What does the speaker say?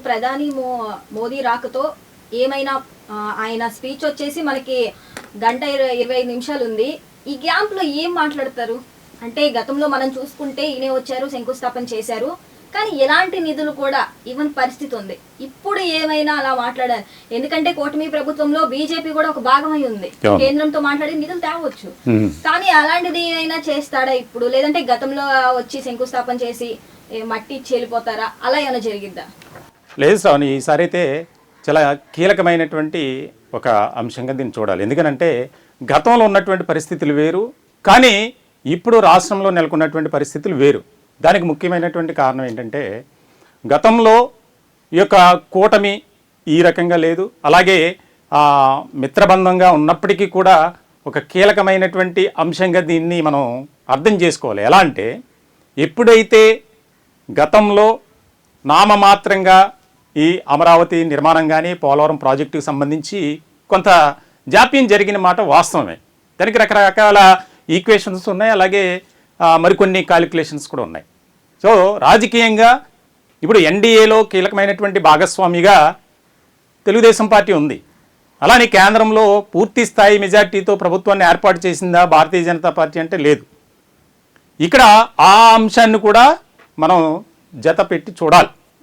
ప్రధాని మోదీ రాకతో ఏమైనా ఆయన స్పీచ్ వచ్చేసి మనకి 1:25 నిమిషాలు ఉంది. ఈ గ్యాప్ లో ఏం మాట్లాడతారు? అంటే గతంలో మనం చూసుకుంటే ఈయనే వచ్చారు, శంకుస్థాపన చేశారు, కానీ ఎలాంటి నిధులు కూడా ఇవ్వని పరిస్థితి ఉంది. ఇప్పుడు ఏమైనా అలా మాట్లాడారు? ఎందుకంటే కూటమి ప్రభుత్వంలో బీజేపీ కూడా ఒక భాగమై ఉంది. కేంద్రంతో మాట్లాడి నిధులు తేవచ్చు, కానీ అలాంటిది ఏమైనా చేస్తాడా ఇప్పుడు? లేదంటే గతంలో వచ్చి శంకుస్థాపన చేసి మట్టి ఇచ్చి వెళ్ళిపోతారా? అలా ఏమైనా జరిగిద్దా? లేదు శ్రావణి, ఈసారి అయితే చాలా కీలకమైనటువంటి ఒక అంశంగా దీన్ని చూడాలి. ఎందుకనంటే గతంలో ఉన్నటువంటి పరిస్థితులు వేరు, కానీ ఇప్పుడు రాష్ట్రంలో నెలకొన్నటువంటి పరిస్థితులు వేరు. దానికి ముఖ్యమైనటువంటి కారణం ఏంటంటే గతంలో ఈ యొక్క కూటమి ఈ రకంగా లేదు, అలాగే మిత్రబంధంగా ఉన్నప్పటికీ కూడా ఒక కీలకమైనటువంటి అంశంగా దీన్ని మనం అర్థం చేసుకోవాలి. ఎలా అంటే ఎప్పుడైతే గతంలో నామమాత్రంగా ఈ అమరావతి నిర్మాణం కానీ పోలవరం ప్రాజెక్టుకు సంబంధించి కొంత జాప్యం జరిగిన మాట వాస్తవమే. దానికి రకరకాల ఈక్వేషన్స్ ఉన్నాయి, అలాగే మరికొన్ని క్యాలిక్యులేషన్స్ కూడా ఉన్నాయి. సో రాజకీయంగా ఇప్పుడు ఎన్డీఏలో కీలకమైనటువంటి భాగస్వామిగా తెలుగుదేశం పార్టీ ఉంది. అలానే కేంద్రంలో పూర్తి స్థాయి మెజార్టీతో ప్రభుత్వాన్ని ఏర్పాటు చేసిందా భారతీయ జనతా పార్టీ అంటే లేదు. ఇక్కడ ఆ అంశాన్ని కూడా మనం జత పెట్టి చూడాలి.